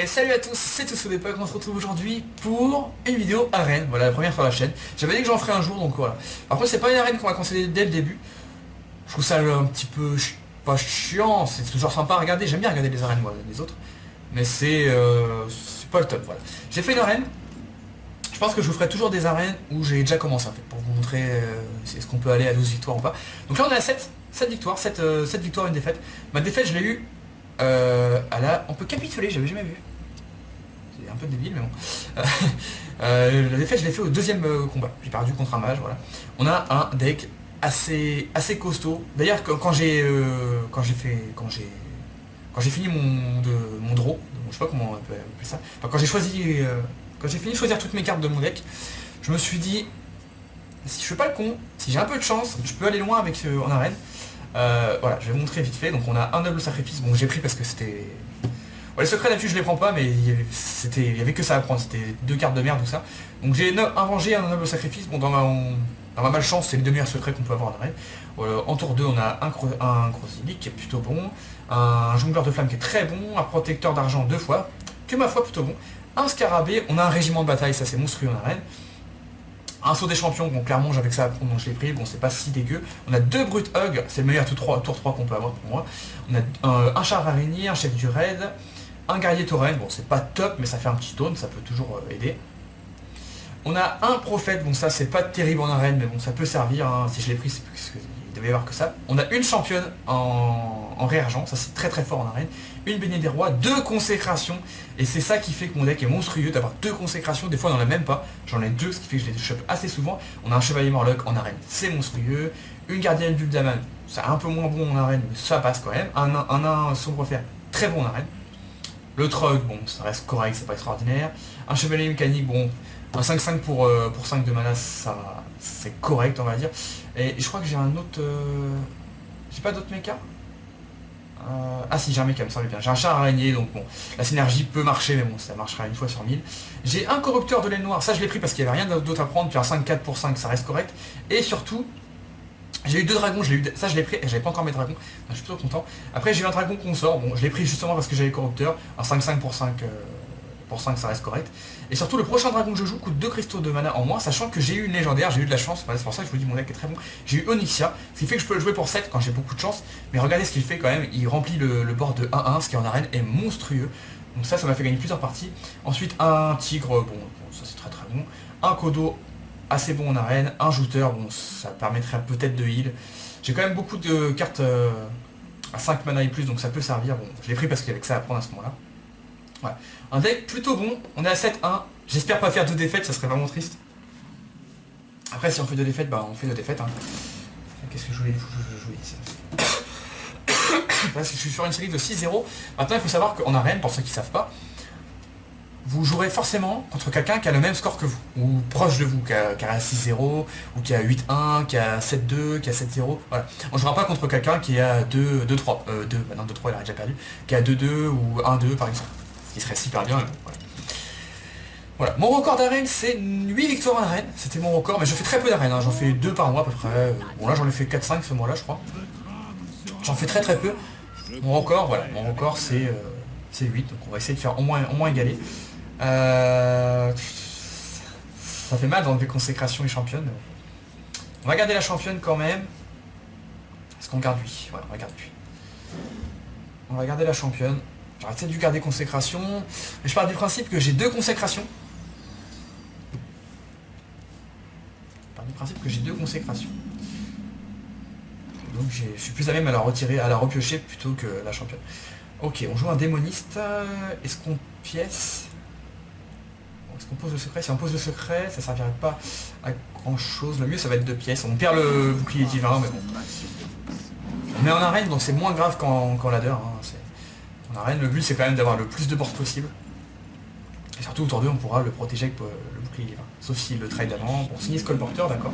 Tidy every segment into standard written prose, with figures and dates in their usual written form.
Et salut à tous, c'est TousSoudEpoque, on se retrouve aujourd'hui pour une vidéo arène, voilà la première sur la chaîne. J'avais dit que j'en ferais un jour donc voilà. Par contre c'est pas une arène qu'on va conseiller dès le début. Je trouve ça un petit peu pas chiant, c'est toujours sympa à regarder, j'aime bien regarder les arènes moi, les autres. Mais c'est pas le top, voilà. J'ai fait une arène, je pense que je vous ferai toujours des arènes où j'ai déjà commencé en fait, pour vous montrer est-ce qu'on peut aller à 12 victoires ou pas. Donc là on est à 7 victoires, 7 victoires, une défaite. Ma défaite je l'ai eu on peut capituler, j'avais jamais vu. C'est un peu débile mais bon. La défaite je l'ai fait au deuxième combat. J'ai perdu contre un mage, voilà. On a un deck assez costaud. D'ailleurs quand j'ai fini mon draw, je sais pas comment on peut appeler ça. Enfin, quand j'ai fini de choisir toutes mes cartes de mon deck, je me suis dit si je fais pas le con, si j'ai un peu de chance, je peux aller loin avec en arène. Voilà, je vais vous montrer vite fait. Donc on a un noble sacrifice, bon j'ai pris parce que c'était... Ouais, les secrets d'habitude je les prends pas, mais il y avait que ça à prendre, c'était deux cartes de merde tout ça. Donc j'ai invengé un noble sacrifice, bon dans ma malchance c'est les deux meilleurs secrets qu'on peut avoir en arène. En tour 2 on a un Crozilic qui est plutôt bon, un jongleur de flamme qui est très bon, un protecteur d'argent 2 fois, que ma foi plutôt bon, un scarabée, on a un régiment de bataille, ça c'est monstrueux en arène. Un saut des champions, bon clairement j'avais que ça à prendre donc je l'ai pris, bon c'est pas si dégueu. On a deux brutes hug, c'est le meilleur tour 3 qu'on peut avoir pour moi. On a un char araignée, un chef du raid, un guerrier tauren, bon c'est pas top mais ça fait un petit taunt, ça peut toujours aider. On a un prophète, bon ça c'est pas terrible en arène mais bon ça peut servir, hein. Si je l'ai pris c'est parce qu'il devait y avoir que ça. On a une championne en réargent, ça c'est très fort en arène. Une baignée des rois, deux consécrations, et c'est ça qui fait que mon deck est monstrueux d'avoir deux consécrations, des fois on n'en a même pas, j'en ai deux, ce qui fait que je les chope assez souvent. On a un chevalier Morlock en arène, c'est monstrueux, une gardienne du Daman, c'est un peu moins bon en arène, mais ça passe quand même, un sombre fer, très bon en arène. Le Trog, bon ça reste correct, c'est pas extraordinaire. Un chevalier mécanique, bon, un 5-5 pour 5 de mana, ça c'est correct on va dire. Et je crois que j'ai un autre... J'ai pas d'autres mechas. Ah si j'ai un méca, me semble bien. J'ai un char araignée donc bon, la synergie peut marcher mais bon ça marchera une fois sur 1000. J'ai un corrupteur de laine noire, ça je l'ai pris parce qu'il n'y avait rien d'autre à prendre, puis un 5-4 pour 5 ça reste correct. Et surtout, j'ai eu deux dragons, ça je l'ai pris, et j'avais pas encore mes dragons, je suis plutôt content. Après j'ai eu un dragon consort, bon je l'ai pris justement parce que j'avais corrupteur, un 5-5 pour 5 ça reste correct. Et surtout le prochain dragon que je joue coûte 2 cristaux de mana en moins, sachant que j'ai eu une légendaire, j'ai eu de la chance, voilà, c'est pour ça que je vous dis mon deck est très bon. J'ai eu Onyxia, ce qui fait que je peux le jouer pour 7 quand j'ai beaucoup de chance, mais regardez ce qu'il fait quand même, il remplit le board de 1-1, ce qui en arène est monstrueux. Donc ça m'a fait gagner plusieurs parties. Ensuite un tigre, bon ça c'est très bon. Un Kodo, assez bon en arène. Un jouteur, bon ça permettrait peut-être de heal. J'ai quand même beaucoup de cartes à 5 mana et plus, donc ça peut servir. Bon, je l'ai pris parce qu'il y avait que ça à prendre à ce moment-là. Voilà. Un deck plutôt bon, on est à 7-1, j'espère pas faire 2 défaites, ça serait vraiment triste. Après si on fait 2 défaites, bah on fait 2 défaites. Hein. Qu'est-ce que je voulais jouer ici? Parce que je suis sur une série de 6-0. Maintenant il faut savoir qu'en arène, pour ceux qui ne savent pas, vous jouerez forcément contre quelqu'un qui a le même score que vous, ou proche de vous, qui a 6-0, ou qui a 8-1, qui a 7-2, qui a 7-0, voilà. On ne jouera pas contre quelqu'un qui a 2-3, maintenant 2-3 il a déjà perdu, qui a 2-2 ou 1-2 par exemple. Qui serait super bien. Voilà. Mon record d'arène c'est 8 victoires en arène, c'était mon record, mais je fais très peu d'arène, hein. J'en fais 2 par mois à peu près. Bon là j'en ai fait 4-5 ce mois-là je crois. J'en fais très peu. Mon record, voilà, mon record c'est 8, donc on va essayer de faire au moins égaler. Ça fait mal d'enlever consécration et championne. On va garder la championne quand même. Est-ce qu'on garde lui? Ouais, on va garder lui. On va garder la championne. J'aurais peut-être dû garder consécration, mais je pars du principe que j'ai 2 consécrations. Donc je suis plus à même à la retirer, à la repiocher plutôt que la championne. Ok, on joue un démoniste. Est-ce qu'on pièce? Est-ce qu'on pose le secret? Si on pose le secret, ça servirait pas à grand chose. Le mieux ça va être 2 pièces. On perd le bouclier divin, mais bon. On est en arène, donc c'est moins grave qu'en ladder. Hein. En arène, le but c'est quand même d'avoir le plus de board possible. Et surtout autour d'eux, on pourra le protéger avec le bouclier divin. Sauf si le trade avant. Bon, sinistre colporteur, d'accord.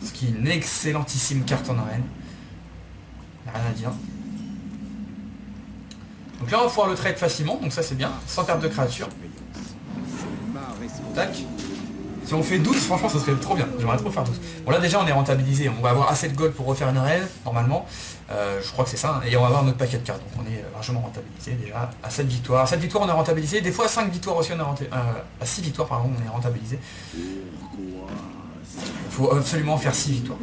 Ce qui est une excellentissime carte en arène. Y'a rien à dire. Donc là on va pouvoir le trade facilement, donc ça c'est bien, sans perdre de créature. Tac. Si on fait 12, franchement, ça serait trop bien. J'aimerais trop faire 12. Bon, là, déjà, on est rentabilisé. On va avoir assez de gold pour refaire une reine, normalement. Je crois que c'est ça. Hein. Et on va avoir notre paquet de cartes. Donc, on est largement rentabilisé déjà à 7 victoires. À 7 victoires, on est rentabilisé. Des fois, à 5 victoires aussi, on est rentabilisé. À 6 victoires, pardon, on est rentabilisé. Il faut absolument faire 6 victoires.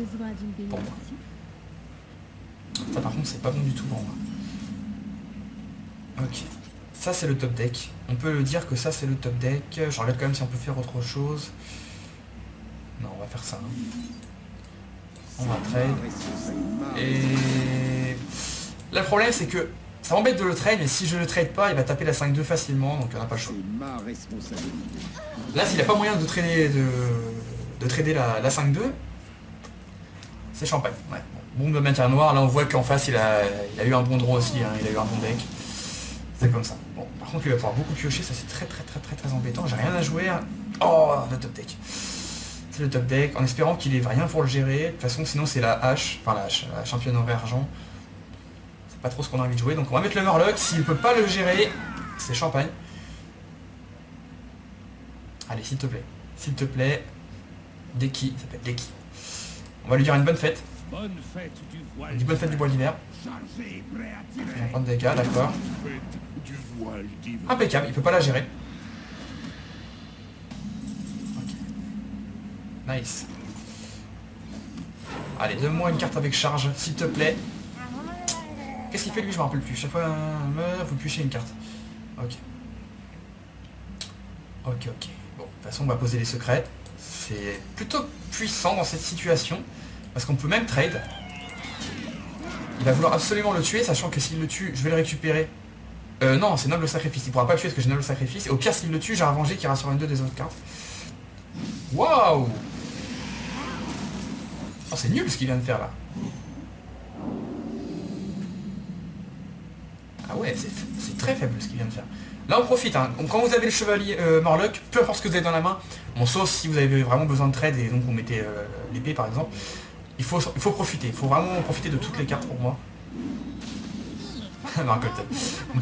Pour moi. Ça, par contre, c'est pas bon du tout pour moi. Ok. Ça, c'est le top deck. On peut le dire que ça, c'est le top deck. Je regarde quand même si on peut faire autre chose. Non, on va faire ça. Hein. On va trade. Et là, le problème, c'est que ça m'embête de le trade, mais si je le trade pas, il va taper la 5-2 facilement, donc on n'a pas le choix. Là, s'il n'y a pas moyen de trader, de trader la 5-2, c'est champagne. Ouais. Bombe de matière noire, là on voit qu'en face il a eu un bon draw aussi, hein. Il a eu un bon deck. C'est comme ça. Bon, par contre il va pouvoir beaucoup piocher, ça c'est très embêtant. J'ai rien à jouer. Hein. Oh, le top deck. C'est le top deck, en espérant qu'il ait rien pour le gérer. De toute façon, sinon c'est la hache, enfin la hache, la championne en vert argent. C'est pas trop ce qu'on a envie de jouer, donc on va mettre le Murloc. S'il peut pas le gérer, c'est champagne. Allez, s'il te plaît. S'il te plaît. Deki, ça s'appelle Deki. On va lui dire une bonne fête. Bonne fête du bois d'hiver. On va prendre des cas, d'accord. Impeccable, il peut pas la gérer. Okay. Nice. Allez, donne-moi une carte avec charge, s'il te plaît. Qu'est-ce qu'il fait lui? Je me rappelle plus. Chaque fois, vous piochez une carte. Ok. Ok. Bon, de toute façon, on va poser les secrets. C'est plutôt puissant dans cette situation. Parce qu'on peut même trade. Il va vouloir absolument le tuer, sachant que s'il le tue, je vais le récupérer. Non, c'est noble sacrifice. Il pourra pas le tuer parce que j'ai noble sacrifice. Et au pire, s'il le tue, j'ai un revengé qui ira sur une 2 des autres cartes. Waouh! Oh, c'est nul ce qu'il vient de faire là. Ah ouais, c'est très faible ce qu'il vient de faire. Là on profite, hein. Donc, quand vous avez le chevalier Murloc, peu importe ce que vous avez dans la main, bon, sauf si vous avez vraiment besoin de trade et donc vous mettez l'épée par exemple, il faut profiter, il faut vraiment profiter de toutes les cartes pour moi.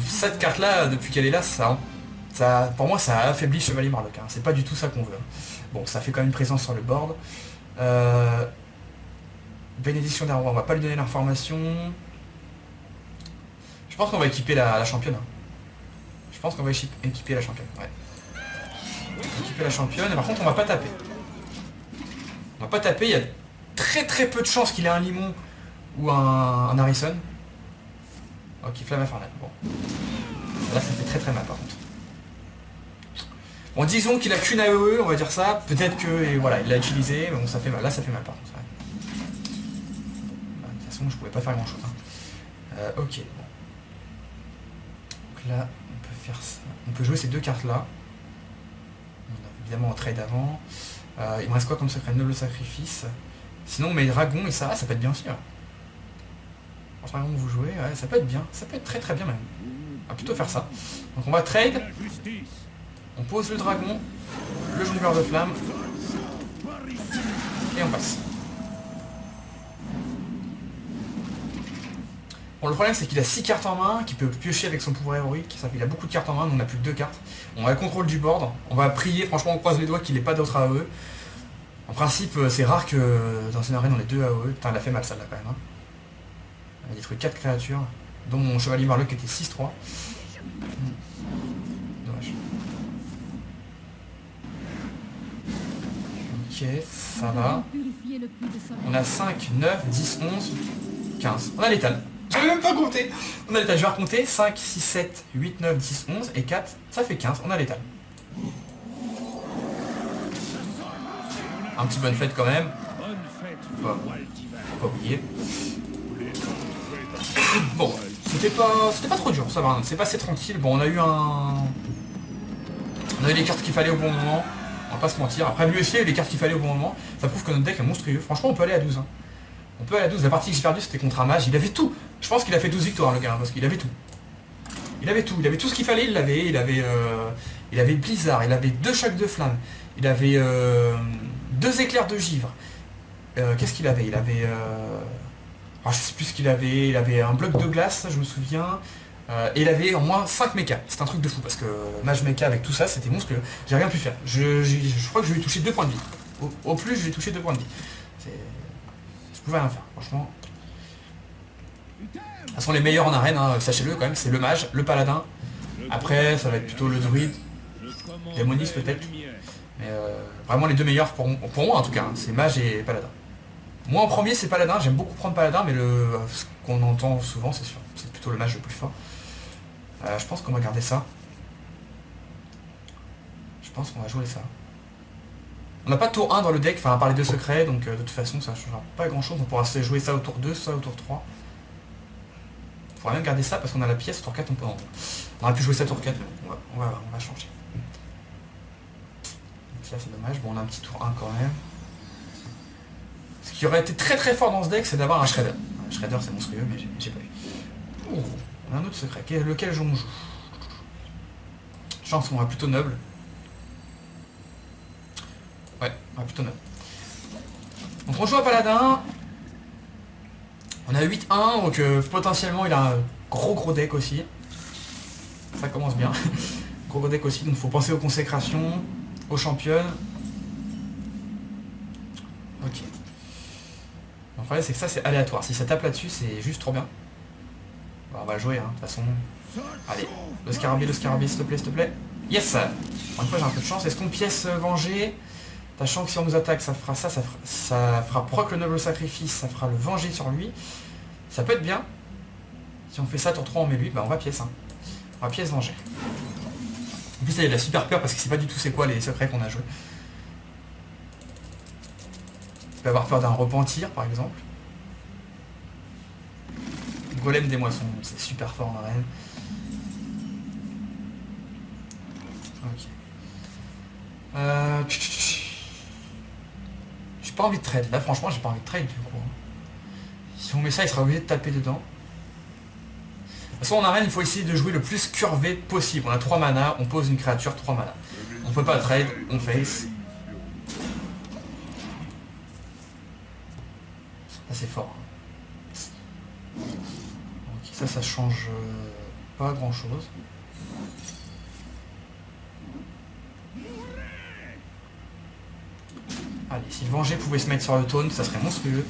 Cette carte là, depuis qu'elle est là, ça, pour moi ça affaiblit le chevalier Murloc, hein. C'est pas du tout ça qu'on veut. Bon, ça fait quand même une présence sur le board. Bénédiction d'un roi, on va pas lui donner l'information. Je pense qu'on va équiper la championne. Je pense qu'on va équiper la championne, ouais. Équiper la championne, et par contre on va pas taper. On va pas taper, il y a très peu de chances qu'il ait un Limon ou un Harrison. Ok, flamme infernale, bon. Là ça fait très mal par contre. Bon, disons qu'il a qu'une AOE, on va dire ça. Peut-être que, et voilà, il l'a utilisé, mais bon ça fait mal. Là ça fait mal par contre. Ouais. Bah, de toute façon je pouvais pas faire grand chose. Hein. Ok, bon. Donc là, on peut faire ça. On peut jouer ces deux cartes là. On a évidemment un trade avant. Il me reste quoi comme secret? Noble sacrifice. Sinon on met dragon et ça peut être bien aussi. Hein. Franchement vous jouez, ouais, ça peut être bien. Ça peut être très bien même. On va plutôt faire ça. Donc on va trade. On pose le dragon, le jongleur de flamme. Et on passe. Bon, le problème c'est qu'il a 6 cartes en main, qu'il peut piocher avec son pouvoir héroïque, ça fait qu'il a beaucoup de cartes en main, donc on n'a plus que 2 cartes. On a le contrôle du board, on va prier, franchement on croise les doigts qu'il n'ait pas d'autres AOE. En principe c'est rare que dans une arène on ait 2 AOE, putain elle a fait mal celle-là quand même. Hein. Elle a détruit 4 créatures, dont mon chevalier Murloc qui était 6-3. Dommage. Ok, ça va. On a 5, 9, 10, 11, 15. On a l'étal. J'avais même pas compté. On a l'étal. Je vais recompter. 5, 6, 7, 8, 9, 10, 11 et 4. Ça fait 15. On a l'étal. Un petit bonne fête quand même. Faut pas oublier. Bon, c'était pas trop dur, ça va. C'est passé tranquille. Bon, on a eu les cartes qu'il fallait au bon moment. On va pas se mentir. Après lui aussi, il y a eu les cartes qu'il fallait au bon moment. Ça prouve que notre deck est monstrueux. Franchement, on peut aller à 12. Hein. On peut aller à 12. La partie que j'ai perdue, c'était contre un mage. Il avait tout. Je pense qu'il a fait 12 victoires, le gars, parce qu'il avait tout. Il avait tout ce qu'il fallait, il l'avait. Il avait Blizzard, il avait 2 chocs de flamme. Il avait 2 éclairs de givre. Qu'est-ce qu'il avait? Il avait... je sais plus ce qu'il avait. Il avait un bloc de glace, je me souviens. Et il avait au moins 5 mechas. C'est un truc de fou parce que mage mecha avec tout ça, c'était monstrueux. J'ai rien pu faire. Je crois que je lui ai touché 2 points de vie. Au plus, je lui ai touché 2 points de vie. Je pouvais rien faire, franchement. De toute façon, les meilleurs en arène, hein, sachez-le quand même, c'est le mage, le paladin. Après, ça va être plutôt le druide, démoniste peut-être. Mais vraiment les deux meilleurs pour moi en tout cas, hein, c'est mage et paladin. Moi en premier c'est paladin, j'aime beaucoup prendre paladin, mais ce qu'on entend souvent c'est sûr, c'est plutôt le mage le plus fort. Je pense qu'on va garder ça. Je pense qu'on va jouer ça. On n'a pas de tour 1 dans le deck, enfin à part les 2 secrets, donc de toute façon ça ne changera pas grand chose. On pourra se jouer ça au tour 2, ça au tour 3. On pourra même garder ça parce qu'on a la pièce, au tour 4 on aurait pu jouer ça au tour 4, mais on va changer. Donc là c'est dommage, bon on a un petit tour 1 quand même. Ce qui aurait été très très fort dans ce deck c'est d'avoir un Shredder. Un Shredder c'est monstrueux mais j'ai pas eu. Oh, on a un autre secret, lequel on joue? Je pense qu'on va plutôt noble. Ouais, plutôt noble. Donc on joue à paladin. On a 8-1, donc potentiellement il a un gros deck aussi. Ça commence bien. Gros deck aussi, donc il faut penser aux consécrations, aux championnes. Ok. Le problème c'est que ça c'est aléatoire. Si ça tape là-dessus c'est juste trop bien. Bon, on va le jouer, hein, de toute façon. Allez, le scarabée s'il te plaît. Yes. Encore une fois j'ai un peu de chance. Est-ce qu'on pièce venger? Sachant que si on nous attaque, ça fera ça, ça fera proc le noble sacrifice, ça fera le venger sur lui. Ça peut être bien. Si on fait ça, tour 3, on met lui, bah on va pièce. Hein. On va pièce venger. En plus, il y a de la super peur parce que c'est pas du tout c'est quoi les secrets qu'on a joués. Il peut avoir peur d'un repentir, par exemple. Golem des moissons, c'est super fort en arène. Ok. J'ai pas envie de trade, là franchement j'ai pas envie de trade du coup. Si on met ça il sera obligé de taper dedans. De toute façon en arène il faut essayer de jouer le plus curvé possible. On a 3 mana, on pose une créature 3 mana. On peut pas trade, on face. Ça c'est fort. Ok, ça change pas grand chose. Allez, si le venger pouvait se mettre sur le taunt, ça serait monstrueux.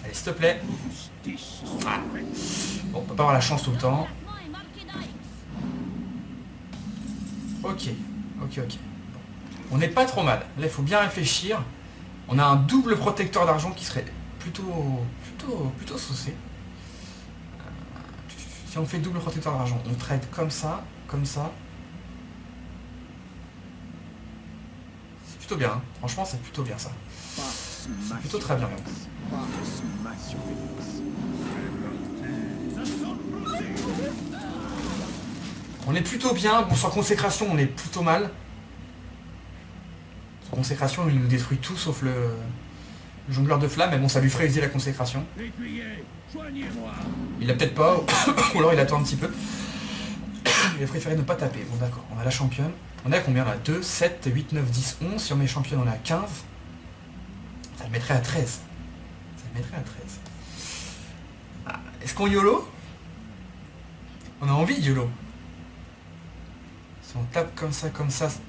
Allez, s'il te plaît. Ah. Bon, on peut pas avoir la chance tout le temps. Ok. On n'est pas trop mal. Là, il faut bien réfléchir. On a un double protecteur d'argent qui serait plutôt saucé. Si on fait double protecteur d'argent, on trade comme ça. C'est plutôt bien. Hein. Franchement, c'est plutôt bien ça. C'est plutôt très bien. On est plutôt bien. Bon, sur consécration, on est plutôt mal. Sur consécration, il nous détruit tout sauf le jongleur de flammes. Mais bon, ça lui ferait user la consécration. Il l'a peut-être pas. Ou alors il attend un petit peu. Il a préféré ne pas taper. Bon, d'accord. On a la championne. On est à combien là? 2, 7, 8, 9, 10, 11. Si on met championne, on est à 15. Ça le mettrait à 13. Ah, est-ce qu'on YOLO? On a envie de YOLO. Si on tape comme ça.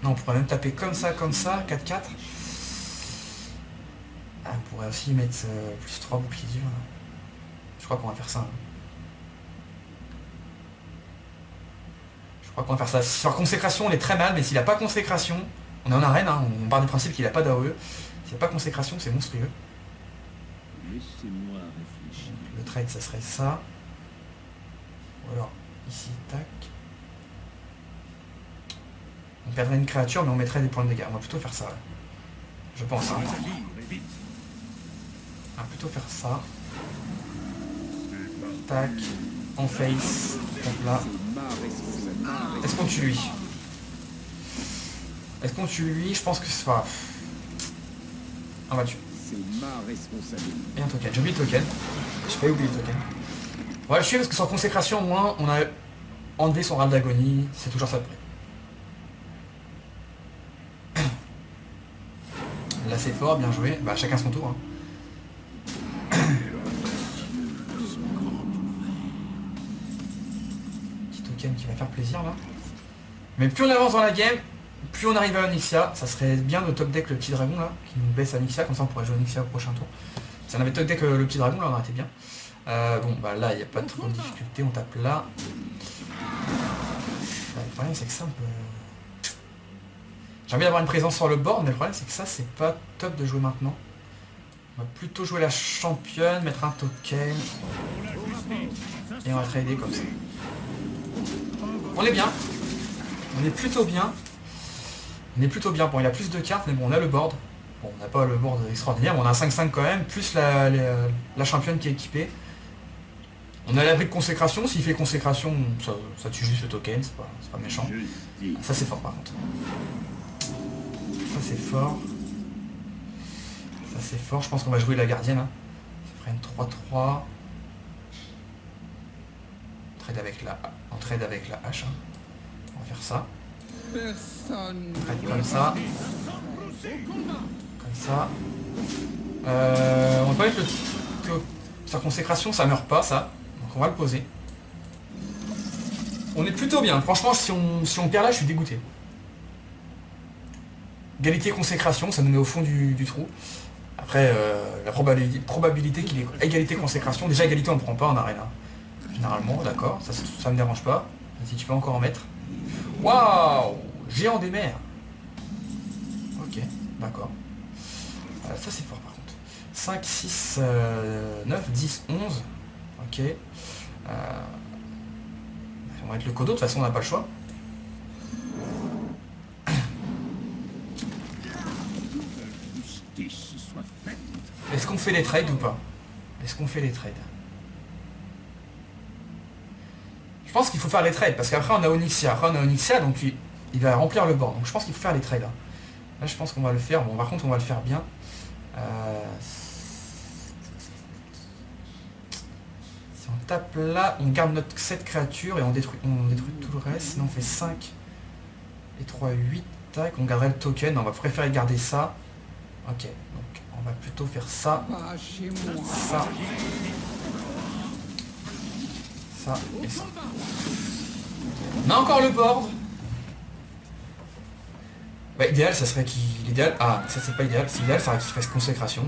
Non, on pourrait même taper comme ça, 4-4. Ah, on pourrait aussi mettre plus 3 boucliers durs. Je crois qu'on va faire ça. Je crois qu'on va faire ça. Sur consécration, on est très mal, mais s'il n'a pas consécration, on est en arène, hein, on part du principe qu'il n'a pas d'AOE. S'il n'y a pas consécration, c'est monstrueux. Laissez-moi réfléchir. Le trade, ça serait ça. Ou alors, ici, tac. On perdrait une créature, mais on mettrait des points de dégâts. On va plutôt faire ça. Là. Je pense. Hein. On va plutôt faire ça. Tac. En face. Donc là. Est-ce qu'on tue lui? Je pense que c'est pas... On va tuer. C'est ma responsabilité. Et un token. J'ai oublié le token. J'ai failli oublier le token. On va le tuer parce que sur consécration, au moins, on a enlevé son râle d'agonie. C'est toujours ça de près. Là c'est fort, bien joué. Bah chacun son tour. Hein. Petit token qui va faire plaisir là. Mais plus on avance dans la game, plus on arrive à Onyxia. Ça serait bien de top deck le petit dragon là, qui nous baisse Onyxia, comme ça on pourrait jouer Onyxia au prochain tour. Si on avait top deck le petit dragon là, on aurait été bien. Bon bah là il n'y a pas trop de difficulté, on tape là. Le problème c'est que ça on peut... J'ai envie d'avoir une présence sur le board, mais le problème c'est que ça c'est pas top de jouer maintenant. On va plutôt jouer la championne, mettre un token. Et on va trader comme ça. On est bien. On est plutôt bien. On est plutôt bien. Bon, il a plus de cartes, mais bon, on a le board. Bon, on n'a pas le board extraordinaire, mais on a un 5-5 quand même, plus la championne qui est équipée. On a l'abri de consécration. S'il fait consécration, ça tue juste le token, c'est pas méchant. Ça c'est fort par contre. Ça c'est fort. Ça c'est fort, je pense qu'on va jouer la gardienne. Hein. Ça ferait une 3-3. On trade avec la hache. Hein. On va faire ça. Trade comme ça. Comme ça. On va pas mettre sa consécration, ça meurt pas ça. Donc on va le poser. On est plutôt bien. Franchement, si on perd là, je suis dégoûté. Égalité consécration, ça nous met au fond du trou. Après, la probabilité qu'il ait égalité consécration, déjà égalité on ne prend pas en arena. Généralement, d'accord, ça me dérange pas. Si tu peux encore en mettre. Waouh, géant des mers. Ok, d'accord. Ça c'est fort par contre. 5, 6, 9, 10, 11. Ok. On va mettre le Kodo, de toute façon on n'a pas le choix. Est-ce qu'on fait les trades ou pas? Est-ce qu'on fait les trades? Je pense qu'il faut faire les trades, parce qu'après on a Onyxia. Après on a Onyxia, donc il va remplir le board. Donc je pense qu'il faut faire les trades. Là je pense qu'on va le faire. Bon par contre on va le faire bien. Si on tape là, on garde notre 7 créatures et on détruit tout le reste. Sinon on fait 5 et 3, 8. Tac, on garderait le token. On va préférer garder ça. Ok, donc on va plutôt faire ça. Ça. Ça et ça. On a encore le board. Bah, idéal, ça serait qu'il... L'idéal... Ah, ça c'est pas idéal. C'est idéal, ça aurait qu'il fasse consécration.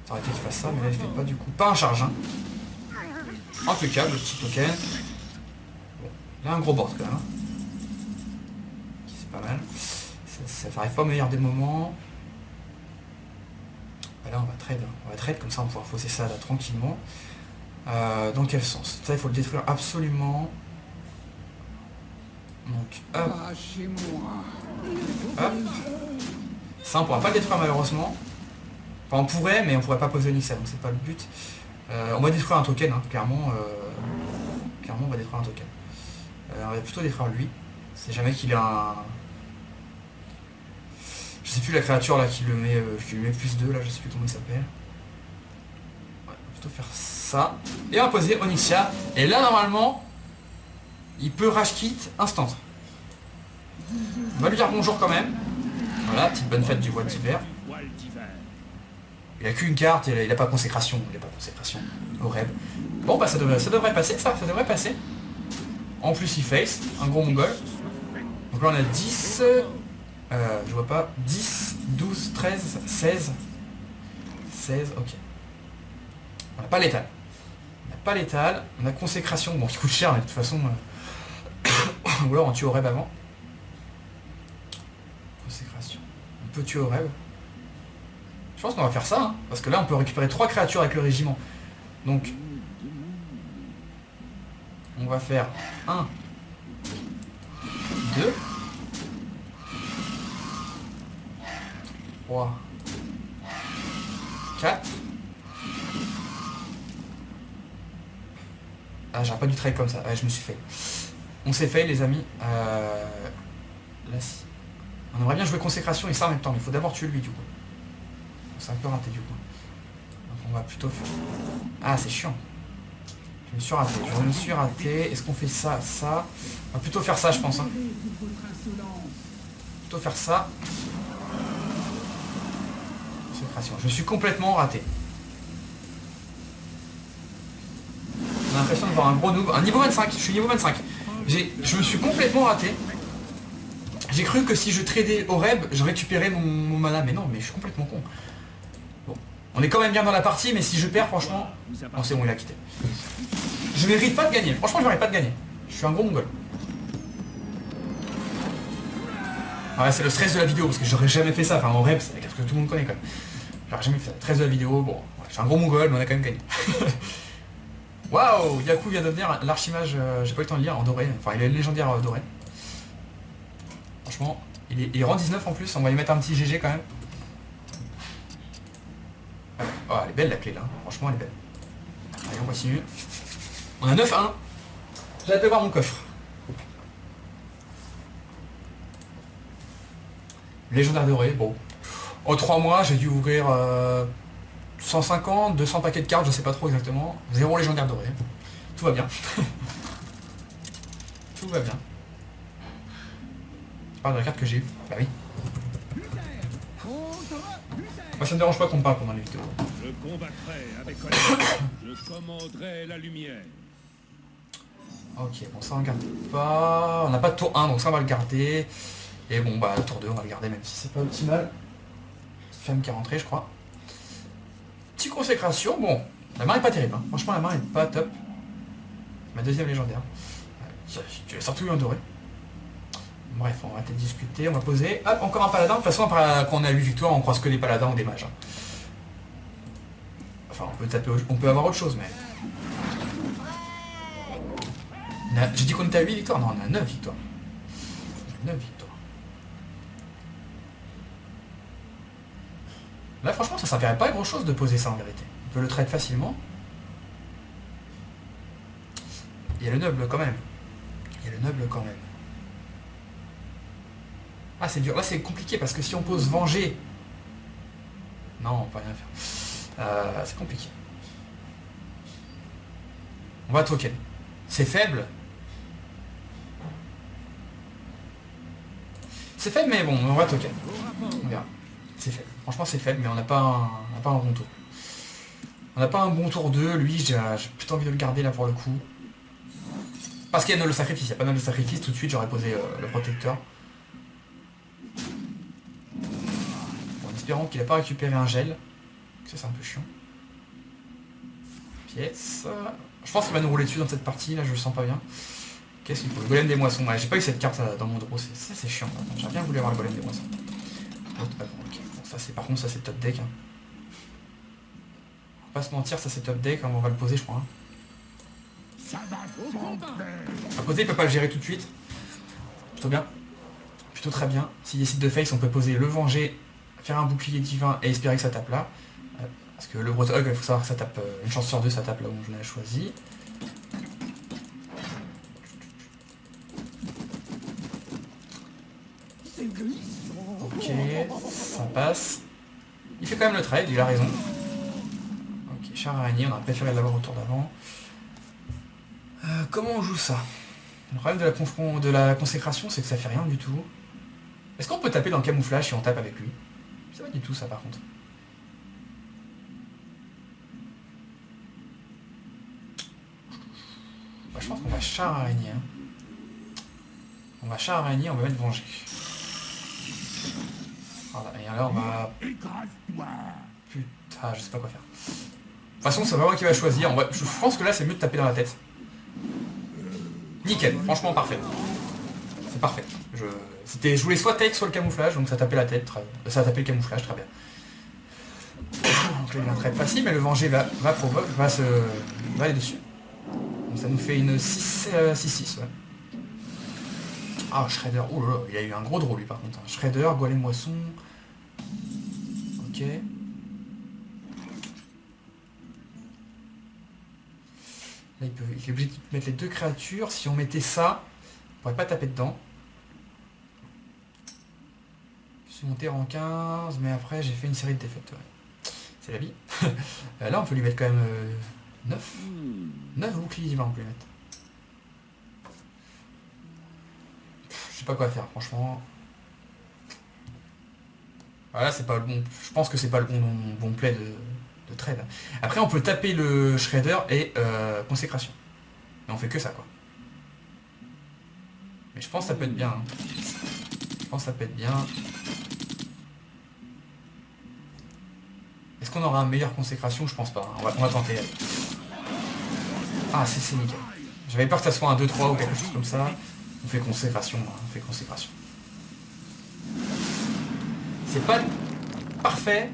Ça aurait été qu'il fasse ça, mais là il fait pas du coup. Pas un charge, hein. Impeccable, le petit token. Bon, il a un gros board quand même. Hein. C'est pas mal. Ça n'arrive pas au meilleur des moments. Bah là on va trade. On va trade, comme ça on va pouvoir fausser ça là tranquillement. Dans quel sens? Ça il faut le détruire absolument. Donc hop. Hop. Ça on pourra pas le détruire malheureusement. Enfin on pourrait, mais on pourrait pas poser Onyxia, donc c'est pas le but. On va détruire un token, hein, clairement. Clairement on va détruire un token. On va plutôt détruire lui. C'est jamais qu'il a un... Je sais plus la créature là qui lui met plus 2 là, je sais plus comment il s'appelle. Ouais, plutôt faire ça. Et on va poser Onyxia. Et là normalement, il peut rage quit instant. On va lui dire bonjour quand même. Voilà, petite bonne fête du voile d'hiver. Il a qu'une carte, il a pas consécration. Il a pas consécration. Horrible. Bon bah ça devrait passer, ça devrait passer. En plus il face, un gros mongol. Donc là on a 10. Je vois pas. 10, 12, 13, 16. 16, ok. On n'a pas létal. On n'a pas létal. On a consécration, bon qui coûte cher, mais de toute façon. Ou alors on tue au rêve avant. Consécration. On peut tuer au rêve. Je pense qu'on va faire ça, hein, parce que là on peut récupérer 3 créatures avec le régiment. Donc. On va faire 1, 2. 3, 4. Ah, j'aurais pas dû trade comme ça. Ouais, je me suis fait. On s'est fait, les amis. Là, si. On aimerait bien jouer consécration et ça en même temps, mais il faut d'abord tuer lui, du coup. C'est un peu raté, du coup. Donc, on va plutôt faire... Ah, c'est chiant. Je me suis raté. Est-ce qu'on fait ça, ça? On va plutôt faire ça, je pense. Hein. Plutôt faire ça. Je me suis complètement raté. a l'impression de voir un gros noob. Un niveau 25, je suis niveau 25. Je me suis complètement raté. J'ai cru que si je tradais au reb, je récupérais mon mana. Mais non, mais je suis complètement con. Bon. On est quand même bien dans la partie, mais si je perds, franchement... Oh, c'est bon, il a quitté. Je mérite pas de gagner. Franchement, je mérite pas de gagner. Je suis un gros mongol. Ouais, c'est le stress de la vidéo, parce que j'aurais jamais fait ça. Enfin, en rep, c'est quelque chose que tout le monde connaît quand même. J'aurais jamais fait ça. Le stress de la vidéo, bon, ouais, je suis un gros mongol, mais on a quand même gagné. Waouh, Yaku vient de devenir l'archimage, j'ai pas eu le temps de lire, en doré. Enfin, il est légendaire doré. Franchement, il rend 19 en plus, on va lui mettre un petit GG quand même. Oh, elle est belle la clé là, franchement elle est belle. Allez, on continue. On a 9-1. J'ai hâte de voir mon coffre. Légendaire doré, bon. En 3 mois, j'ai dû ouvrir 150, 200 paquets de cartes, je sais pas trop exactement. 0 légendaire doré. Tout va bien. Tout va bien. Je parle de la carte que j'ai eue. Bah oui. Moi ça me dérange pas qu'on me parle pendant les vidéos. Je combattrai avec colère. Je commanderai la lumière. Ok, bon ça on garde pas. On n'a pas de tour 1 donc ça on va le garder. Et bon bah le tour 2 on va le garder même si c'est pas optimal. Femme qui est rentrée je crois. Petite consécration, bon. La main est pas terrible, hein. Franchement la main est pas top. Ma deuxième légendaire. Tu as surtout eu un doré. Bref, on va arrêter de discuter, on va poser. Hop, encore un paladin. De toute façon, après qu'on a eu victoire, on croise que les paladins ou des mages. Hein. Enfin, on peut taper, on peut avoir autre chose, mais... J'ai dit qu'on était à 8 victoires. Non, on a 9 victoires. 9 victoires. Là, franchement, ça servirait pas à grand chose de poser ça en vérité. On peut le trade facilement. Il y a le noble quand même. Il y a le noble quand même. Ah c'est dur, là c'est compliqué parce que si on pose venger... Non, on peut rien faire. C'est compliqué. On va token. C'est faible. C'est faible mais bon, on va token. On verra. C'est faible. Franchement c'est faible mais on n'a pas, un bon tour. On n'a pas un bon tour 2, lui j'ai plutôt envie de le garder là pour le coup. Parce qu'il y a le sacrifice, il n'y a pas mal de sacrifice, tout de suite j'aurais posé le protecteur. Bon, en espérant qu'il n'a pas récupéré un gel. Ça c'est un peu chiant. Pièce. Je pense qu'il va nous rouler dessus dans cette partie, là je le sens pas bien. Qu'est-ce qu'il faut? Le golem des moissons. Ouais, j'ai pas eu cette carte dans mon draw, ça c'est chiant. J'aurais bien voulu avoir le golem des moissons. Okay. Bon, ça c'est par contre ça c'est top deck. Hein. On va pas se mentir, ça c'est top deck, on va le poser je crois. Hein. À poser, il peut pas le gérer tout de suite. Plutôt bien. Plutôt très bien. S'il décide de face, on peut poser le venger, faire un bouclier divin et espérer que ça tape là. Parce que le Brothog, il faut savoir que ça tape une chance sur deux, ça tape là où je l'avais choisi. Ok, ça passe. Il fait quand même le trade, il a raison. Ok, char araignée, on a préféré l'avoir au tour d'avant. Comment on joue ça? Le problème de la consécration, c'est que ça fait rien du tout. Est-ce qu'on peut taper dans le camouflage si on tape avec lui? C'est pas du tout ça par contre. Bah, je pense qu'on va char araignée. Hein. On va char araignée, on va mettre venger. Voilà, et là on va... Putain, je sais pas quoi faire. De toute façon, c'est vraiment qui va choisir. Je pense que là c'est mieux de taper dans la tête. Nickel, franchement parfait. C'est parfait. Je voulais soit take, soit le camouflage, donc ça tapait la tête, ça a tapé le camouflage, très bien. Donc là il est un trade facile, mais le venger va aller dessus. Donc ça nous fait une 6-6, ouais. Ah, Shredder, oh là là, il a eu un gros draw lui par contre. Shredder, golem moisson. Ok. Là, il est obligé de mettre les deux créatures. Si on mettait ça, on pourrait pas taper dedans. Je suis monté en 15, mais après j'ai fait une série de défaites. Ouais. C'est la vie. Là, on peut lui mettre quand même 9. 9 boucliers divins, on peut lui mettre. Je sais pas quoi faire, franchement. Voilà, c'est pas le bon. Je pense que c'est pas le bon play de trade. Après, on peut taper le Shredder et consécration. Mais on fait que ça, quoi. Mais je pense que ça peut être bien. Hein. Je pense que ça peut être bien. Est-ce qu'on aura une meilleure consécration? Je pense pas. Hein. On va tenter. Allez. Ah, c'est nickel. J'avais peur que ça soit un 2-3 ou quelque chose comme ça. On fait consécration. Hein. On fait consécration. C'est pas parfait.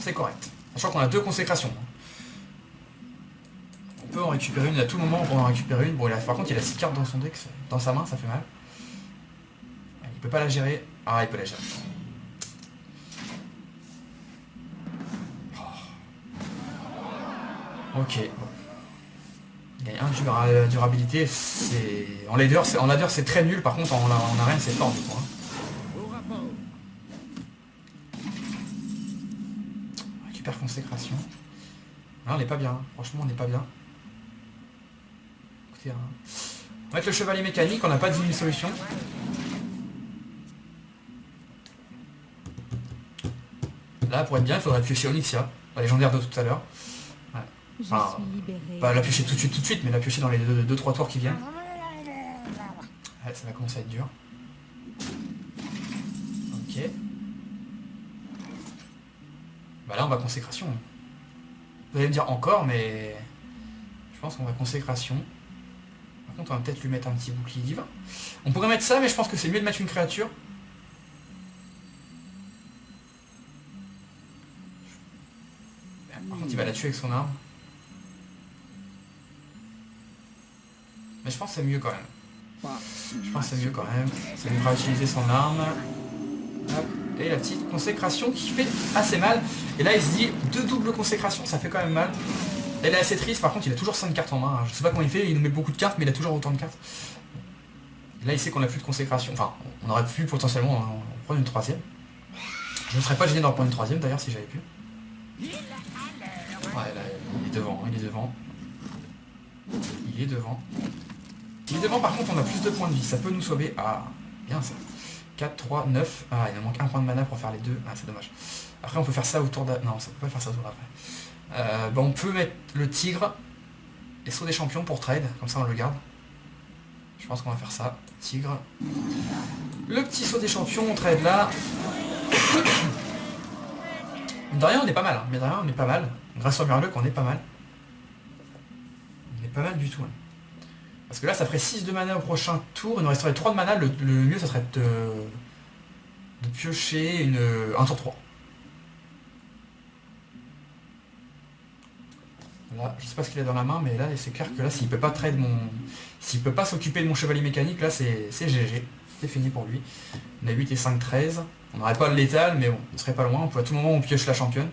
C'est correct. Sachant qu'on a 2 consécrations. On peut en récupérer une à tout moment, on peut en récupérer une. Bon, par contre, il a 6 cartes dans son deck, dans sa main, ça fait mal. Il peut pas la gérer. Ah, il peut la gérer. Oh. Ok. Bon. Il gagne 1 durabilité. En ladder, c'est très nul. Par contre, en arène, c'est fort du coup. Hein. Récupère consécration. Non, on n'est pas bien. Hein. Franchement, on n'est pas bien. Écoutez, hein. On va mettre le chevalier mécanique. On n'a pas 10 000 solutions. Là, pour être bien, il faudrait piocher Onyxia, la légendaire de tout à l'heure. Ouais. Enfin, pas la piocher tout de suite, mais la piocher dans les 2-3 tours qui viennent. Ouais, ça va commencer à être dur. Ok. Bah là, on va consécration. Vous allez me dire encore, mais je pense qu'on va consécration. Par contre, on va peut-être lui mettre un petit bouclier divin. On pourrait mettre ça, mais je pense que c'est mieux de mettre une créature. Par contre, il va la tuer avec son arme. Mais je pense que c'est mieux quand même. Je pense que c'est mieux quand même. Ça lui fera utiliser son arme. Hop. Et la petite consécration qui fait assez mal. Et là, il se dit 2 doubles consécrations, ça fait quand même mal. Elle est assez triste, par contre, il a toujours 5 cartes en main. Je sais pas comment il fait, il nous met beaucoup de cartes, mais il a toujours autant de cartes. Et là, il sait qu'on a plus de consécration. Enfin, on aurait pu potentiellement en prendre une 3e. Je ne serais pas gêné d'en prendre une 3e d'ailleurs si j'avais pu. Ouais, là, il est devant, il est devant. Il est devant. Il est devant, par contre, on a plus de points de vie. Ça peut nous sauver. Ah, bien ça. 4, 3, 9. Ah, il nous manque un point de mana pour faire les deux. Ah, c'est dommage. Après, on peut faire ça autour d'après. Non, ça peut pas faire ça autour d'après. On peut mettre le tigre et saut des champions pour trade. Comme ça, on le garde. Je pense qu'on va faire ça. Tigre. Le petit saut des champions, on trade là. De rien, on est pas mal. Hein. Mais de rien, on est pas mal. Grâce au Murloc, on est pas mal. On est pas mal du tout. Hein. Parce que là, ça ferait 6 de mana au prochain tour. Il nous resterait 3 de mana. Le mieux, ça serait de piocher un tour 3. Là, je sais pas ce qu'il a dans la main, mais là, c'est clair que là, s'il peut pas trade s'il peut pas s'occuper de mon chevalier mécanique, là, c'est GG. C'est fini pour lui. On a 8 et 5, 13. On n'aurait pas le létal, mais bon, on serait pas loin. On peut à tout moment, on pioche la championne.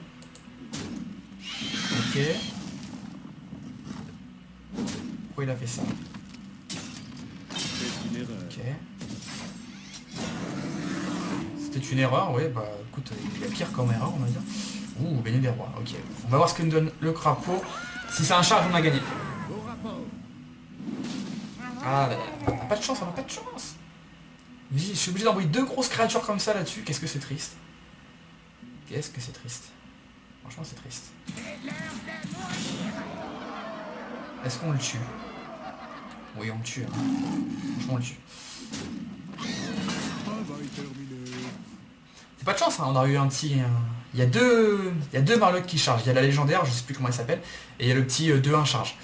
Ok. Pourquoi il a fait ça? Ok. C'était une erreur, ouais, bah écoute, il y a pire comme erreur, on va dire. Ouh, Béné des Rois, ok. On va voir ce que nous donne le crapaud. Si c'est un charge, on a gagné. Ah, on n'a pas de chance, on n'a pas de chance. Je suis obligé d'envoyer 2 grosses créatures comme ça là-dessus. Qu'est-ce que c'est triste. Qu'est-ce que c'est triste. Franchement, c'est triste. Est-ce qu'on le tue? Oui, on le tue. Hein. Franchement, on le tue. C'est pas de chance, hein. On a eu un petit... Il y a deux Murlocs qui chargent. Il y a la légendaire, je sais plus comment elle s'appelle, et il y a le petit 2-1 charge.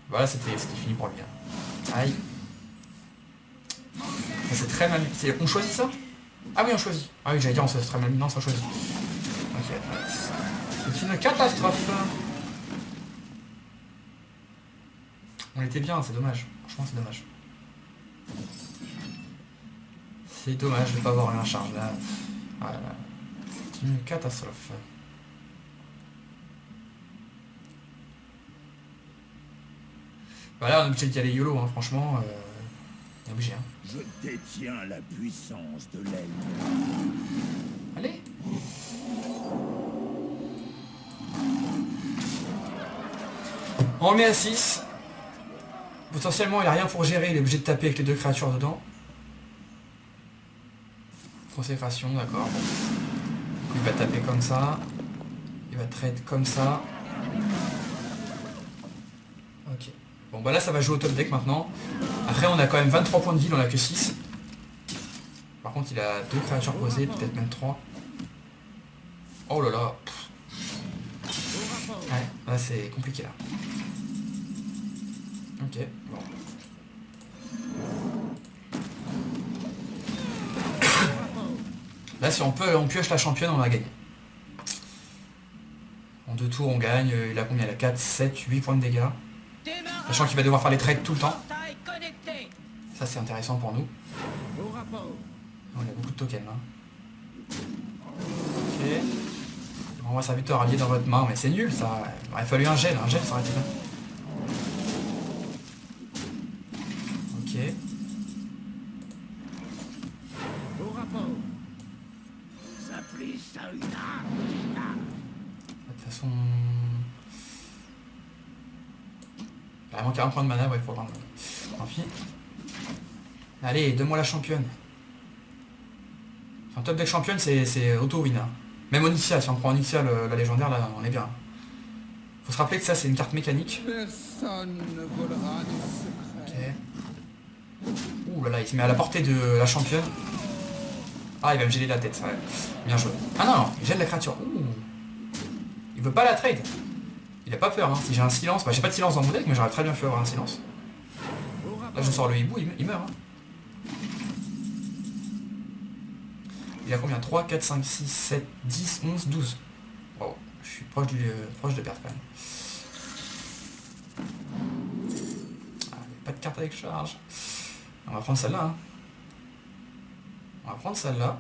Voilà, c'était fini pour lui. Hein. Aïe. C'est très mal. On choisit ça? Ah oui, on choisit. Ah oui, j'allais dire, c'est très mal. Non, ça choisit. Ok. C'est une catastrophe. On était bien, c'est dommage. Franchement, c'est dommage. C'est dommage de ne pas avoir un charge là. Voilà. C'est une catastrophe. Voilà, on est obligé d'y aller YOLO, hein, franchement. On est obligé. Hein. Je détiens la puissance de l'aile. Allez. On le met à 6. Potentiellement, il n'a rien pour gérer, il est obligé de taper avec les 2 créatures dedans. Consécration, d'accord. Bon. Il va taper comme ça. Il va trade comme ça. Bon bah là ça va jouer au top deck maintenant. Après on a quand même 23 points de vie, on a que 6. Par contre il a 2 créatures posées, peut-être même 3. Oh là là. Ouais, là c'est compliqué là. Ok, bon. Là si on pioche la championne, on va gagner. En 2 tours on gagne, il a combien? Il a 4, 7, 8 points de dégâts. Sachant qu'il va devoir faire les trades tout le temps. Ça c'est intéressant pour nous. On a beaucoup de tokens là. Ok. On voit sa victoire alliée dans votre main, mais c'est nul ça. Il aurait fallu un gel ça aurait été bien. Ok. De toute façon... Il manque un point de mana, ouais, faut prendre. Tant pis. Allez, donne-moi la championne. Un top deck championne, c'est auto-win. Hein. Même Onyxia, si on prend Onyxia, la légendaire, là, on est bien. Faut se rappeler que ça, c'est une carte mécanique. Personne ne volera nos secrets. Ok. Ouh là là, il se met à la portée de la championne. Ah, il va me geler la tête, ouais. Bien joué. Ah non, non, il gèle la créature. Ouh. Il veut pas la trade. Il a pas peur, hein. Si j'ai un silence, bah j'ai pas de silence dans mon deck, mais j'aurais très bien pu avoir un silence. Là, je sors le hibou, il meurt. Hein. Il a combien? 3, 4, 5, 6, 7, 10, 11, 12. Wow, je suis proche de perdre quand même. Ah, pas de carte avec charge. On va prendre celle-là. Hein. On va prendre celle-là.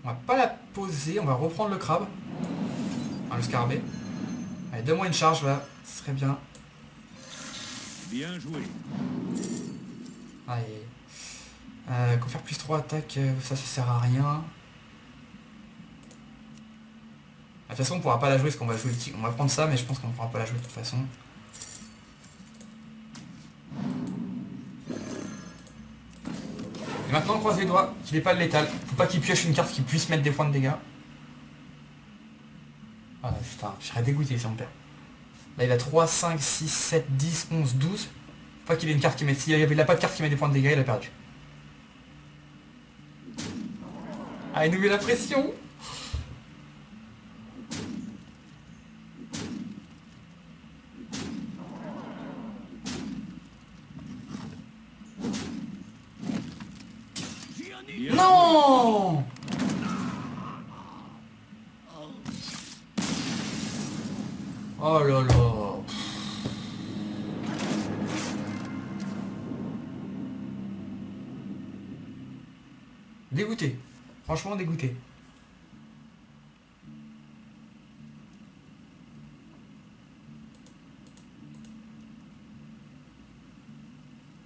On va pas la poser, on va reprendre le crabe. Enfin, le scarabée. Allez, donne-moi une charge là, ce serait bien. Bien joué. Allez. Qu'on faire plus 3 attaques, ça sert à rien. De toute façon on pourra pas la jouer parce qu'on va jouer on va prendre ça, mais je pense qu'on pourra pas la jouer de toute façon. Et maintenant on croise les doigts qu'il n'ait pas le létal. Faut pas qu'il pioche une carte qui puisse mettre des points de dégâts. Ah putain, je serais dégoûté si on perd. Là il a 3, 5, 6, 7, 10, 11, 12. Faut pas qu'il ait une carte qui met. S'il n'a pas de carte qui met des points de dégâts, il a perdu. Ah, il nous met la pression. Non. Oh là là. Dégoûté. Franchement dégoûté.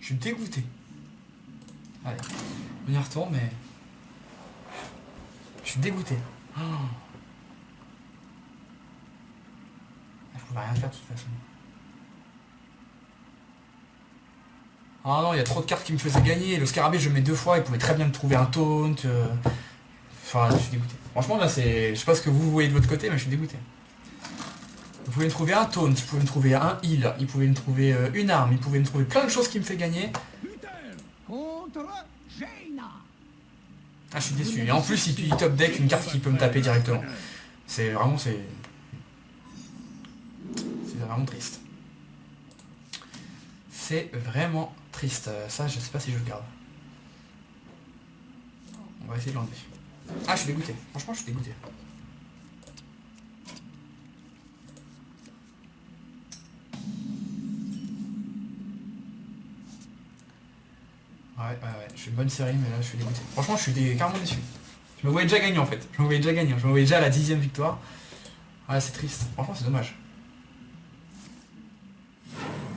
Je suis dégoûté. Allez, on y retourne, mais... Je suis dégoûté. Oh. Je pouvais rien faire de toute façon. Ah non, il y a trop de cartes qui me faisaient gagner. Le scarabée, je le mets 2 fois, il pouvait très bien me trouver un taunt. Enfin, je suis dégoûté. Franchement, là, c'est... Je sais pas ce que vous voyez de votre côté, mais je suis dégoûté. Vous pouvez me trouver un taunt, il pouvait me trouver un heal, il pouvait me trouver une arme, il pouvait me trouver plein de choses qui me fait gagner. Ah, je suis déçu. Et en plus, il top deck une carte qui peut me taper directement. C'est vraiment... C'est vraiment triste. C'est vraiment triste. Ça, je sais pas si je le garde. On va essayer de l'enlever. Ah, je suis dégoûté. Franchement, je suis dégoûté. Ouais, je fais une bonne série, mais là, je suis dégoûté. Franchement, je suis carrément déçu. Je me voyais déjà gagnant, en fait. Je me voyais déjà gagnant. Je me voyais déjà à la 10e victoire. Ouais, c'est triste. Franchement, c'est dommage.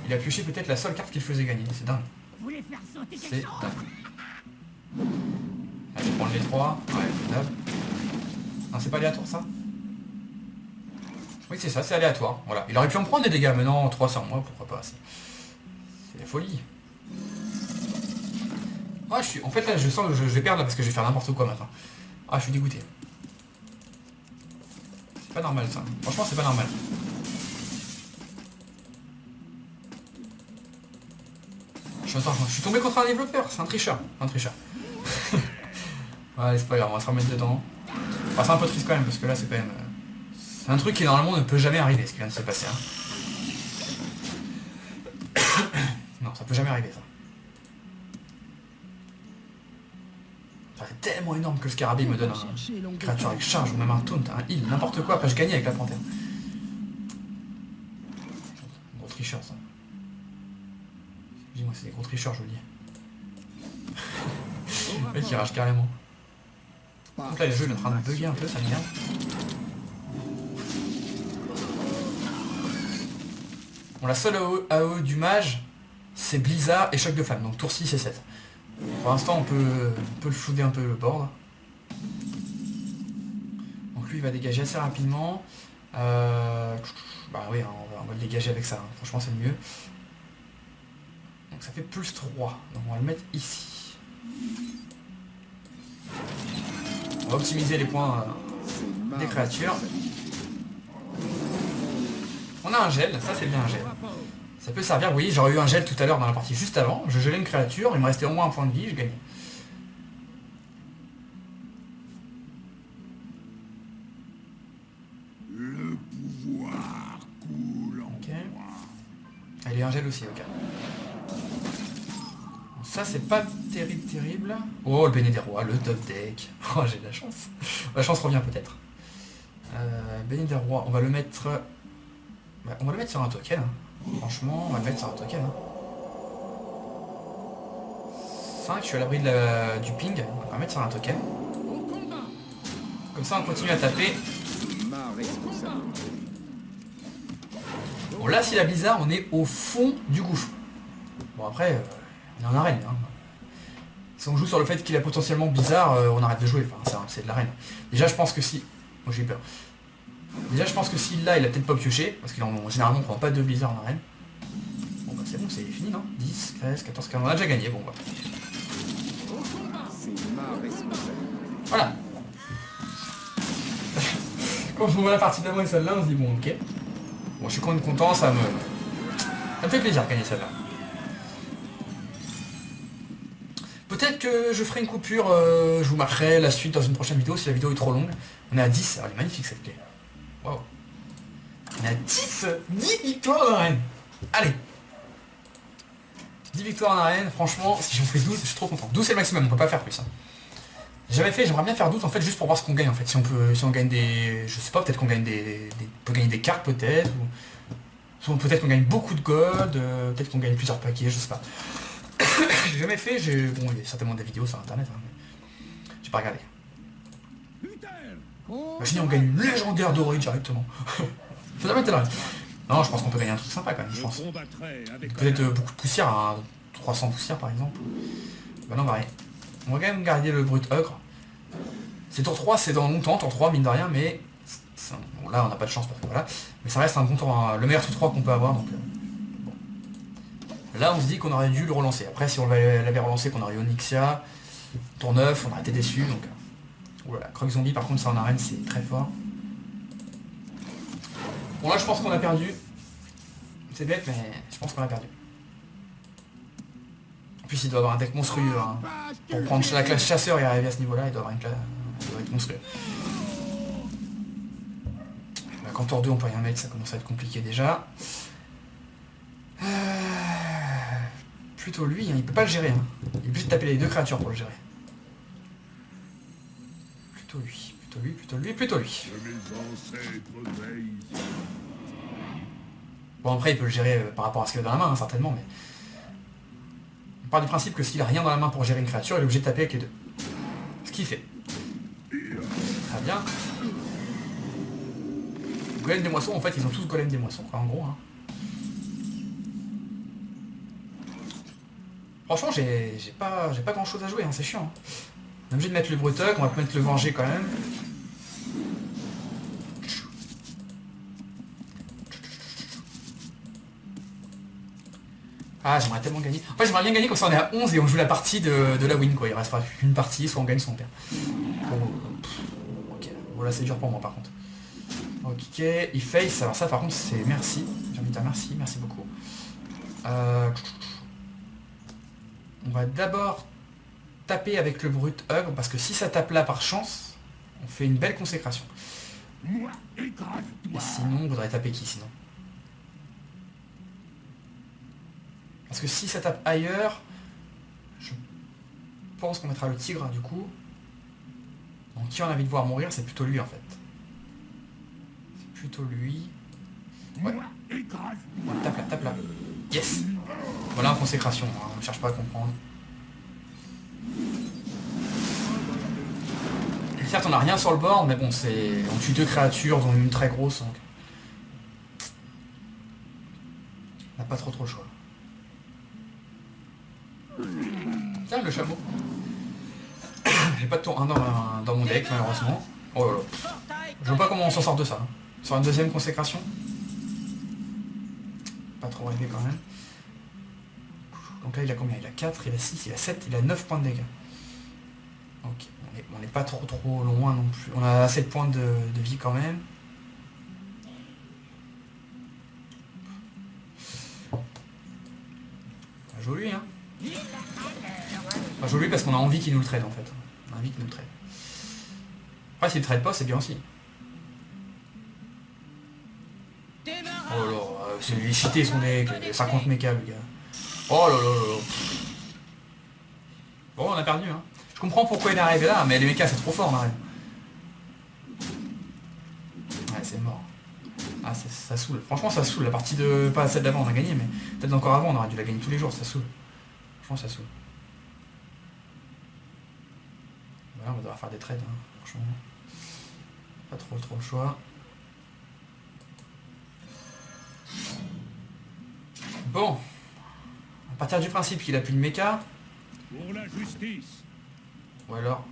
Il a pioché peut-être la seule carte qu'il faisait gagner. C'est dingue. C'est dingue. Allez, je vais prendre les 3. Ouais, faisable. Non, c'est pas aléatoire, ça? Oui, c'est ça, c'est aléatoire. Voilà. Il aurait pu en prendre des dégâts, mais non, 300 moi, pourquoi pas. C'est la folie. Ah, en fait, là, je sens que je vais perdre là, parce que je vais faire n'importe quoi maintenant. Ah, je suis dégoûté. C'est pas normal, ça. Franchement, c'est pas normal. Je suis tombé contre un développeur, c'est un tricheur. Un tricheur. Ouais, allez, c'est pas grave, on va se remettre dedans. Enfin, c'est un peu triste quand même, parce que là, c'est quand même... c'est un truc qui, normalement, ne peut jamais arriver, ce qui vient de se passer. Hein. Non, ça peut jamais arriver, ça. Ça c'est tellement énorme que le scarabée me donne une créature avec charge, ou même un taunt, un heal, n'importe quoi. Après, je gagnais avec la panthère. Gros tricheur, ça. Dis-moi, c'est des gros tricheurs, je vous le dis. Le mec, il rage carrément. Donc là, le jeu est en train de bugger un peu, ça m'énerve. Bon, la seule AOE du mage, c'est Blizzard et Choc de Flamme, donc tour 6 et 7. Pour l'instant, on peut le flouder un peu le board. Donc lui, il va dégager assez rapidement. Bah oui, hein, on va le dégager avec ça, hein. Franchement, c'est le mieux. Donc ça fait plus 3, donc on va le mettre ici. On va optimiser les points des créatures. On a un gel, ça c'est bien un gel. Ça peut servir, vous voyez, j'aurais eu un gel tout à l'heure dans la partie juste avant. Je gelais une créature, il me restait au moins un point de vie, je gagnais. Le pouvoir coule en Ok. Ah, il y a un gel aussi, ok. Bon, ça c'est pas terrible. Oh, le Béné des Rois, le top deck. Oh, j'ai de la chance. La chance revient peut-être. Béné des Rois, on va le mettre... Bah, on va le mettre sur un token. Hein. Franchement, on va le mettre sur un token. Hein. 5, je suis à l'abri du ping. On va le mettre sur un token. Comme ça, on continue à taper. Bon, là, si la Blizzard, on est au fond du gouffre. Bon, après, on est en arène. Hein. Si on joue sur le fait qu'il a potentiellement Blizzard, on arrête de jouer. Enfin, c'est de l'arène. Déjà, je pense que si... Moi, j'ai peur. Déjà, je pense que s'il l'a, il a peut-être pas pioché, parce qu'il généralement on prend pas de Blizzard en arène. Bon bah c'est bon, c'est fini, non? 10, 13, 14, 15, on a déjà gagné, bon bah. Voilà. Quand je vois la partie d'avant et celle-là, on se dit bon ok. Bon, je suis quand même content, ça me fait plaisir de gagner celle-là. Peut-être que je ferai une coupure, je vous marquerai la suite dans une prochaine vidéo si la vidéo est trop longue. On est à 10, elle est magnifique cette clé. Wow. On est à 10 victoires en arène. Allez. 10 victoires en arène, franchement, si j'en fais 12, je suis trop content. 12 c'est le maximum, on peut pas faire plus. Hein. J'avais fait, j'aimerais bien faire 12 en fait, juste pour voir ce qu'on gagne en fait. Si on gagne des... Je sais pas, peut-être qu'on gagne on peut gagner des cartes peut-être. Ou peut-être qu'on gagne beaucoup de gold, peut-être qu'on gagne plusieurs paquets, je sais pas. J'ai jamais fait, bon, il y a certainement des vidéos sur internet, hein, mais j'ai pas regardé. Imaginez on gagne une légendaire dorée directement. Ça m'étonnerait. Non, je pense qu'on peut gagner un truc sympa quand même, je pense. Peut-être beaucoup de poussière, hein, 300 poussières par exemple. Bah non, bah rien. On va quand même garder le brut ogre. C'est tour 3, c'est dans longtemps, tour 3 mine de rien, mais... Bon, là on n'a pas de chance parce que voilà. Mais ça reste un bon tour, hein, le meilleur tour 3 qu'on peut avoir, donc... Bon. Là on se dit qu'on aurait dû le relancer. Après si on l'avait relancé, qu'on aurait eu Onyxia, tour 9, on aurait été déçus, donc... Voilà, Croc Zombie par contre ça en arène c'est très fort. Bon là je pense qu'on a perdu. C'est bête mais je pense qu'on a perdu. En plus il doit avoir un deck monstrueux. Hein. Pour prendre la classe chasseur et arriver à ce niveau là, il doit avoir une classe. Il doit être monstrueux. Là, quand tour 2 on peut rien mettre, ça commence à être compliqué déjà. Plutôt lui, hein, il peut pas le gérer. Hein. Il est obligé de taper les deux créatures pour le gérer. Plutôt lui, plutôt lui, plutôt lui, plutôt lui. Bon après il peut le gérer par rapport à ce qu'il a dans la main, hein, certainement, mais... On part du principe que s'il a rien dans la main pour gérer une créature, il est obligé de taper avec les deux. Ce qu'il fait. Très bien. Golem des moissons, en fait ils ont tous golem des moissons, quoi, en gros. Hein. Franchement j'ai pas grand chose à jouer, hein, c'est chiant. Hein. On est obligé de mettre le Brutug, on va mettre le Venger quand même. Ah j'aimerais tellement gagner. En fait j'aimerais bien gagner comme ça on est à 11 et on joue la partie de la win quoi. Il reste pas une partie, soit on gagne soit on perd. Bon, ok, voilà c'est dur pour moi par contre. Ok, il face, alors ça par contre c'est merci. J'ai envie de dire merci, merci beaucoup. On va d'abord taper avec le brut Ogre, parce que si ça tape là par chance, on fait une belle consécration. Moi, écrase-toi. Et sinon, on voudrait taper qui sinon? Parce que si ça tape ailleurs, je pense qu'on mettra le tigre du coup. Donc qui on a envie de voir mourir, c'est plutôt lui en fait. C'est plutôt lui. Ouais. Moi, écrase-toi. Tape là. Yes. Voilà en consécration, hein. On ne cherche pas à comprendre. Certes on n'a rien sur le board, mais bon c'est. On tue deux créatures dont une très grosse, donc. On n'a pas trop le choix. Tiens le chameau. J'ai pas de tour 1 dans mon deck malheureusement. Oh là là. Je vois pas comment on s'en sort de ça. Hein. Sur une deuxième consécration. Pas trop rêvé quand même. Donc là il a combien? Il a 4, il a 6, il a 7, il a 9 points de dégâts. Ok, on n'est pas trop loin non plus. On a assez de points de vie quand même. Pas joli hein. Pas joli parce qu'on a envie qu'il nous le trade en fait. On a envie qu'il nous le trade. Après s'il ne trade pas c'est bien aussi. Oh là, c'est lui cheaté son deck, 50 méca le gars. Oh là là là là. Bon on a perdu hein. Je comprends pourquoi il est arrivé là, mais les mécas c'est trop fort on arrive. Ouais c'est mort. Ah ça saoule. Franchement ça saoule. La partie de. Pas celle d'avant on a gagné, mais peut-être encore avant on aurait dû la gagner tous les jours, ça saoule. Franchement ça saoule. Voilà, on va devoir faire des trades, hein, franchement. Pas trop le choix. Bon. À partir du principe qu'il a plus de méca. Pour la justice. Ou alors.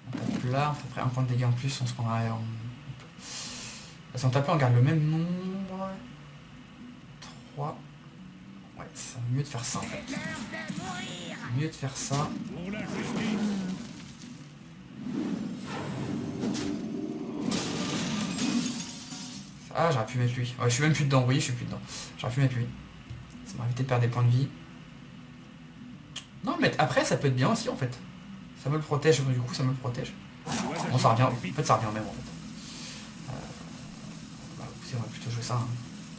On tape là, ça ferait un point de dégâts en plus, on se prendrait en. Si on tape là, on garde le même nombre. 3. Ouais, c'est mieux de faire ça en fait. Mieux de faire ça. Pour la justice. Ah, j'aurais pu mettre lui. Ouais, je suis même plus dedans, vous voyez, je suis plus dedans. J'aurais pu mettre lui. Ça m'a évité de perdre des points de vie. Non, mais après, ça peut être bien aussi, en fait. Ça me le protège, du coup, ça me le protège. Bon, ça revient. En fait, ça revient même, en fait. Bah, écoutez, on va plutôt jouer ça. Hein.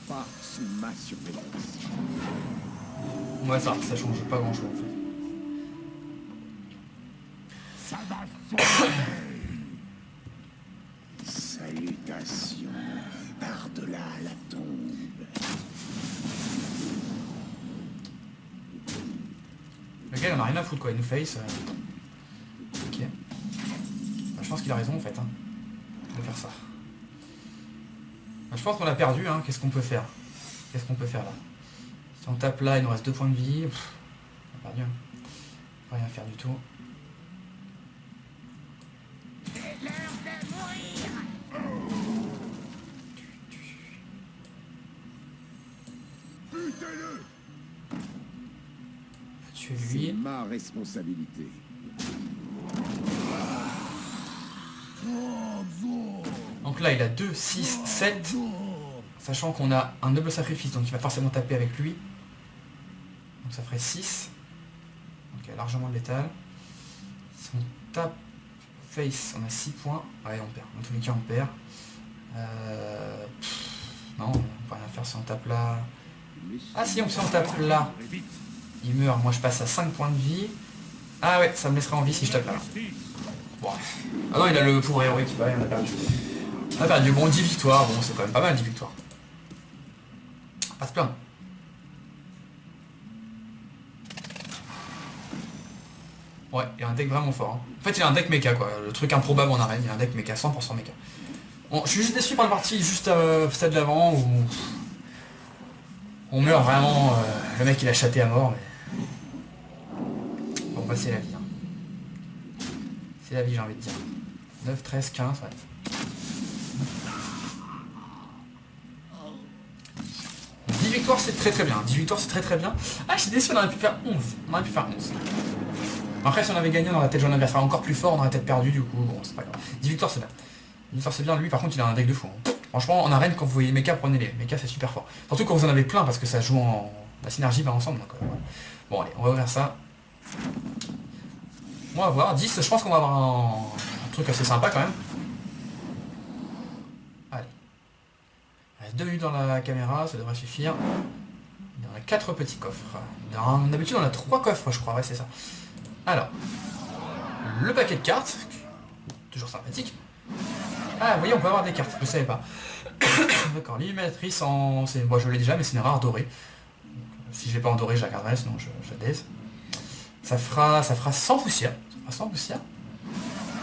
Pas sous ma surveillance. Ouais, ça change pas grand-chose, en fait. Ça va sauter. Salutations par-delà la tombe. Le gars, il en a rien à foutre, quoi. Il nous face. Ok. Bah, je pense qu'il a raison, en fait. Hein, de faire ça. Bah, je pense qu'on a perdu, hein. Qu'est-ce qu'on peut faire? Qu'est-ce qu'on peut faire, là? Si on tape là, il nous reste 2 points de vie. Pff, on a perdu, hein. On peut rien faire du tout. Butez-le. Tuer C'est lui. ma responsabilité. Donc là, il a 2, 6, 7. Sachant qu'on a un double sacrifice, donc il va forcément taper avec lui. Donc ça ferait 6. Donc il y a largement de létal. Si on tape face, on a 6 points. Ouais, on perd. Dans tous les cas, on perd. Non, on peut rien faire si on tape là. Ah si, si on tape là, il meurt. Moi, je passe à 5 points de vie. Ah ouais, ça me laisserait en vie si je tape là. Bon. Ah non, il a le pouvoir héroïque. Ouais, on a perdu. On a perdu. Bon, 10 victoires. Bon, c'est quand même pas mal, 10 victoires. Pas se plaindre. Ouais, il a un deck vraiment fort. Hein. En fait, il a un deck mecha, quoi. Le truc improbable en arène. Il a un deck mecha, 100% mecha. Bon, je suis juste déçu par la partie juste celle de l'avant où on meurt vraiment. Le mec, il a chaté à mort. Mais... Bon, bah, c'est la vie. Hein. C'est la vie, j'ai envie de dire. 9, 13, 15, ouais. Victoire c'est très bien, 10 victoires c'est très bien. Ah je suis déçu, on aurait pu faire 11. On aurait pu faire 11. Après si on avait gagné on aurait peut-être joué un adversaire encore plus fort, on aurait peut-être perdu du coup, bon c'est pas grave. 10 victoires c'est bien. 10 victoires c'est bien, lui par contre il a un deck de fou. Hein. Franchement en arène quand vous voyez mecha prenez-les, mecha c'est super fort. Surtout quand vous en avez plein parce que ça joue en... La synergie va ensemble. Donc, ouais. Bon allez, on va ouvrir ça. On va voir. 10, je pense qu'on va avoir un truc assez sympa quand même. Allez. Il reste 2 minutes dans la caméra, ça devrait suffire. Il y en a 4 petits coffres. D'habitude on a 3 coffres je crois, ouais c'est ça. Alors, le paquet de cartes, toujours sympathique. Ah vous voyez on peut avoir des cartes, je ne savais pas. D'accord, l'illuminatrice en... Bon, je l'ai déjà mais c'est une rare dorée. Si je l'ai pas en doré je la garderai, sinon je laisse. Ça fera 100 poussières. Ça fera 100 poussières.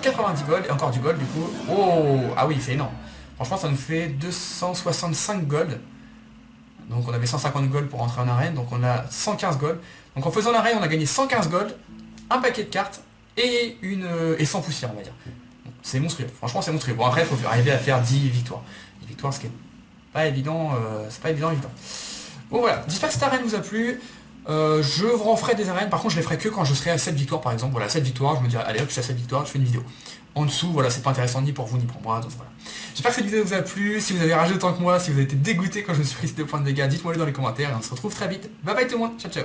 90 gold et encore du gold du coup. Oh ah oui c'est énorme. Franchement ça nous fait 265 gold. Donc on avait 150 gold pour rentrer en arène, donc on a 115 gold. Donc en faisant l'arène on a gagné 115 gold, un paquet de cartes et 100 poussières on va dire. C'est monstrueux, franchement c'est monstrueux. Bon après il faut arriver à faire 10 victoires. 10 victoires ce qui est pas évident, c'est pas évident. Bon voilà, j'espère que cette arène vous a plu. Je vous referai des arènes, par contre je les ferai que quand je serai à 7 victoires par exemple. Voilà, 7 victoires, je me dirai allez hop je suis à 7 victoires, je fais une vidéo. En dessous, voilà, c'est pas intéressant ni pour vous ni pour moi, donc voilà. J'espère que cette vidéo vous a plu, si vous avez ragé autant que moi, si vous avez été dégoûté quand je me suis pris ces 2 points de dégâts, dites-moi le dans les commentaires et on se retrouve très vite. Bye bye tout le monde, ciao ciao.